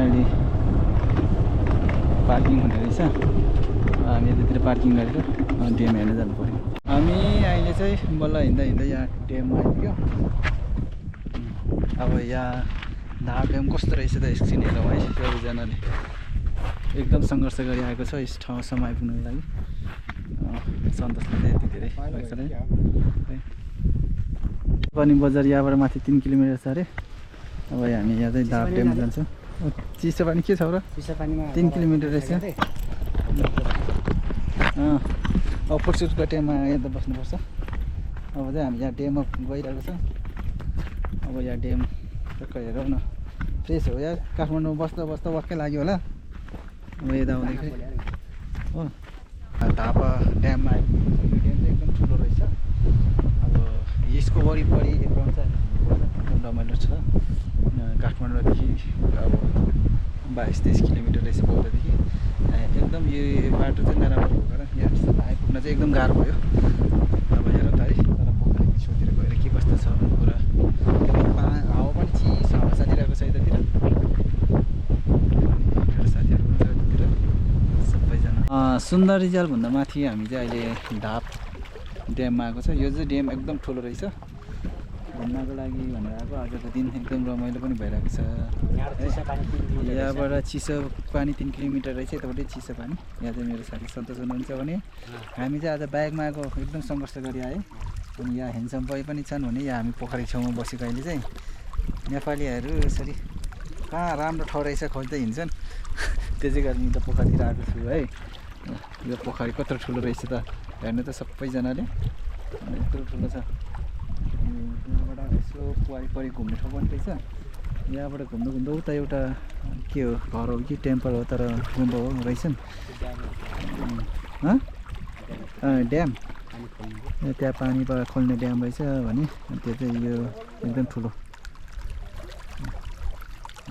यहाँनिर पार्किङ हुने रहेछ। हामी यतातिर पार्किङ गरेर ड्याम हेर्न जानु पर्यो। हामी अहिले चाहिँ बल्ल हिँड्दा हिँड्दै यहाँ ड्याममा आइपुग्यो। अब यहाँ धाप ड्याम कस्तो रहेछ त एकछिन हेरौँ है सबैजनाले। एकदम सङ्घर्ष गरी आएको छ यस ठाउँसम्म आइपुग्नुको लागि। सन्तोषले यति धेरै पनि बजार यहाँबाट माथि 3 किलोमिटर छ अरे। अब हामी यहाँ चाहिँ धाप ड्याममा जान्छौँ। चिसो पानी के छ र? 3 किलोमिटर रहेछ। अब फुटसुटको टाइममा यता बस्नुपर्छ। अब चाहिँ हामी यहाँ ड्याममा गइरहेको छ। अब यहाँ ड्याम टक्क हेरौँ न, फ्रेस हो यार। काठमाडौँमा बस्दा बस्दा वाक्कै लाग्यो होला। अब यता आउँदाखेरि हो धाप ड्याममा आइपुग्यो। यो ड्याम चाहिँ एकदम ठुलो रहेछ। अब यसको वरिपरि एक राउन्ड चाहिँ एकदम रमाइलो छ। काठमाडौँदेखि अब 22-23 किलोमिटर रहेछ बौद्धदेखि। एकदम यो बाटो चाहिँ नराम्रो भएको कारण यहाँसम्म आइपुग्न चाहिँ एकदम गाह्रो भयो। अब हेरौँ त है तर पोखरीको छेउतिर गएर के कस्तो छ भन्ने कुरा। हावा पनि चिसो हावा चलिरहेको छ यतातिर। साथीहरू पनि छ यतातिर सबैजना। सुन्दर रिजालभन्दा माथि हामी चाहिँ अहिले धाप ड्याममा आएको छ। यो चाहिँ ड्याम एकदम ठुलो रहेछ। घुम्नको लागि भनेर आएको। आजको दिन एकदम रमाइलो पनि भइरहेको छ। यहाँबाट चिसो पानी 3 किलोमिटर रहेछ। यतापट्टि चिसो पानी। यहाँ चाहिँ मेरो साथी सन्तोष हुनुहुन्छ भने हामी चाहिँ आज बाइकमा आएको एकदम सङ्घर्ष गरी आएँ। अनि यहाँ ह्यान्डसम बोय पनि छन् भने यहाँ हामी पोखरी छेउमा बसेको अहिले चाहिँ नेपालीहरू यसरी कहाँ राम्रो ठाउँ रहेछ खोज्दै हिँड्छन्। त्यसै कारण त पोखरीतिर आएको छु है। यो पोखरी कत्रो ठुलो रहेछ त हेर्नु त सबैजनाले। यत्रो ठुलो छ। यहाँबाट यसो वरिपरि घुम्ने ठाउँ पनि रहेछ। यहाँबाट घुम्दा घुम्दा उता एउटा के हो घर हो कि टेम्पल हो तर गुम्बा हो रहेछन्। ड्याम त्यहाँ पानीबाट खोल्ने ड्याम रहेछ भने त्यो चाहिँ यो एकदम ठुलो।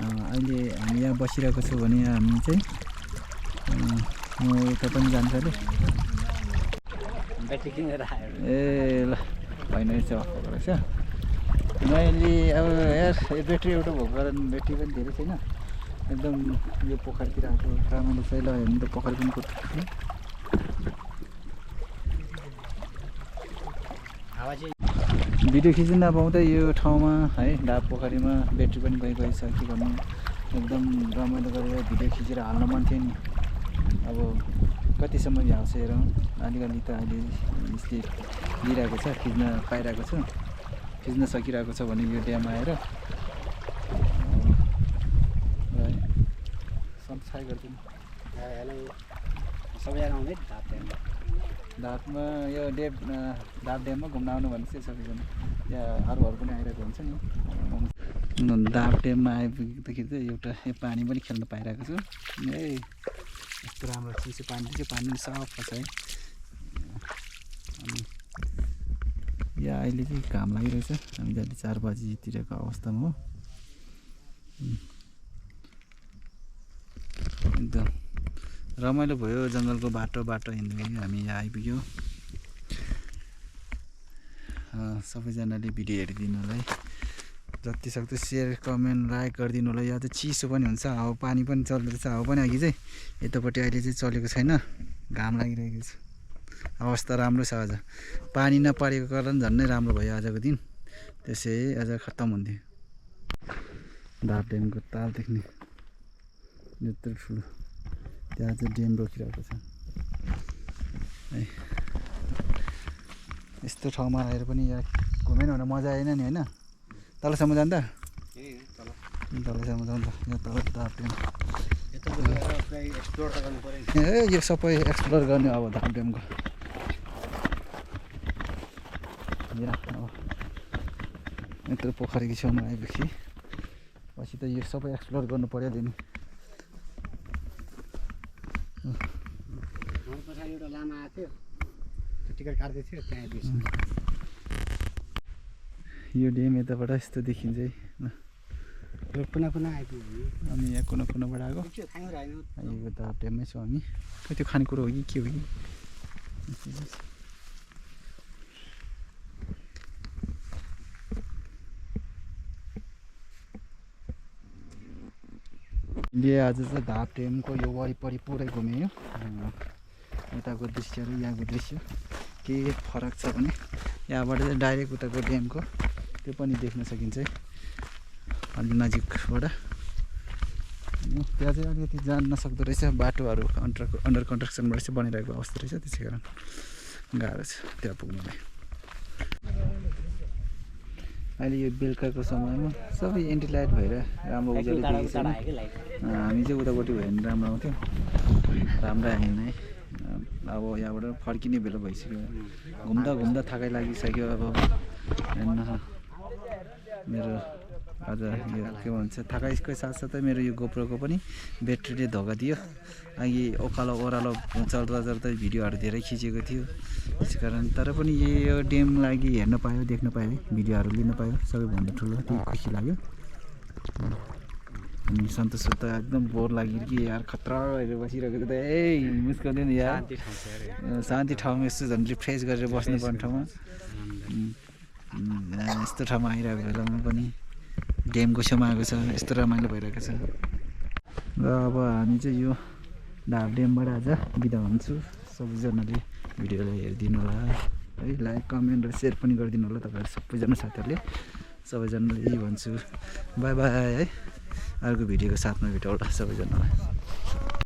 अहिले हामी यहाँ बसिरहेको छु भने हामी चाहिँ म उता पनि जान्छ अरे। ए ल होइन रहेछ भएको रहेछ। मैले अब यार ब्याट्री एउटा भएको कारण ब्याट्री पनि धेरै छैन। एकदम यो पोखरीतिर आएको रमाइलो छ। ल हेर्नु त पोखरी पनि कुद्छ। भिडियो खिच्न नपाउँदै यो ठाउँमा है धाप पोखरीमा ब्याट्री पनि गइसक्यो। के गर्नु एकदम रमाइलो गरेर भिडियो खिचेर हाल्न मन थियो नि। अब कतिसम्म भ्याउँछ हेरौँ। अलिकति त अहिले यसले दिइरहेको छ, खिच्न पाइरहेको छु, खिच्न सकिरहेको छ भने यो ड्याम आएर सब्सक्राइब गरिदिनु। सबैजना आउने धापमा यो धाप ड्याममा घुम्न आउनु भने चाहिँ सबैजना यहाँ अरूहरू पनि आइरहेको हुन्छ नि। धाप ड्याममा आइपुग्दाखेरि चाहिँ एउटा पानी पनि खेल्न पाइरहेको छु। ए यस्तो राम्रो चिसो पानी चाहिँ पानी सफा छ है। अनि यहाँ अहिले चाहिँ घाम लागिरहेछ। हामी जति 4 बजीतिरको अवस्थामा हो। एकदम रमाइलो भयो। जङ्गलको बाटो हिँड्दै हामी यहाँ आइपुग्यो। सबैजनाले भिडियो हेरिदिनु होला है। जति सक्दो सेयर कमेन्ट लाइक गरिदिनु होला। यहाँ चाहिँ चिसो पनि हुन्छ। हावा पानी पनि चल्दैछ। हावा पनि अघि चाहिँ यतापट्टि अहिले चाहिँ चलेको छैन। घाम लागिरहेको छ। अवस्था राम्रो छ। आज पानी नपरेको कारण झन्नै राम्रो भयो आजको दिन। त्यसै आज खत्तम हुन्थ्यो। धाप ड्यामको ताल देख्ने यत्रो ठुलो। त्यहाँ चाहिँ ड्याम रोकिरहेको छ है। यस्तो ठाउँमा आएर पनि यहाँ घुमेन भने मजा आएन नि होइन। तलसम्म जान्छ तलसम्म जान्छ। यहाँ तल धाप ड्याम ए यो सबै एक्सप्लोर गर्ने अब धाप ड्यामको। यत्रो पोखरीको छेउमा आएपछि पछि त यो सबै एक्सप्लोर गर्नु पर्यो नि। एउटा लामा आएको थियो टिकट काट्दै थियो त्यहाँ यो ड्याम यताबाट यस्तो देखिन्छ है। कुना आइपुग्यो। अनि यहाँ कुनाबाट आएको यो धाप ड्याममै छौँ हामी। त्यो खानेकुरो हो कि के हो कि। हामीले आज चाहिँ धाप ड्यामको यो वरिपरि पुरै घुम्यो। उताको दृश्यहरू यहाँको दृश्य के फरक छ भने यहाँबाट चाहिँ डाइरेक्ट उताको ड्यामको त्यो पनि देख्न सकिन्छ अलि नजिकबाट। त्यहाँ चाहिँ अलिकति जान नसक्दो रहेछ, बाटोहरू अन्डर कन्स्ट्रक्सनबाट चाहिँ बनिरहेको अवस्था रहेछ, त्यसै कारण गाह्रो छ त्यहाँ पुग्नुलाई। अहिले यो बेलुकाको समयमा सबै एन्टिलाइट भएर राम्रो उज्यालो देखेको छैन। हामी चाहिँ उतापट्टि भयो भने राम्रो आउँथ्यो, राम्रो आएन है। अब यहाँबाट फर्किने बेला भइसक्यो, घुम्दा घुम्दा थाकाइ लागिसक्यो। अब हेर्न मेरो आज यो के भन्छ थाकाइको साथसाथै मेरो यो गोप्रोको पनि ब्याट्रीले धोका दियो। अघि ओह्रालो चल्दा चल्दा भिडियोहरू धेरै खिचेको थियो, त्यस कारण तर पनि यो ड्याम लागि हेर्न पायो, देख्न पायो, भिडियोहरू लिन पायो, सबैभन्दा ठुलो त्यही खुसी लाग्यो। अनि सन्तोष त एकदम बोर लाग्यो कि यार खतरा भएर बसिरहेको त मुस्काउँदैन यार। शान्ति ठाउँमा यस्तो झन् रिफ्रेस गरेर बस्नुपर्ने ठाउँमा यस्तो ठाउँमा आइरहेको बेलामा पनि ड्यामको छेउमा आएको छ, यस्तो रमाइलो भइरहेको छ। र अब हामी चाहिँ यो धाप ड्यामबाट आज बिदा हुन्छु। सबैजनाले भिडियोलाई हेरिदिनु होला है, लाइक कमेन्ट र सेयर पनि गरिदिनु होला तपाईँहरू सबैजना साथीहरूले। सबैजनाले यही भन्छु, बाई बाई है। अर्को भिडियोको साथमा भेटौँला सबैजनालाई।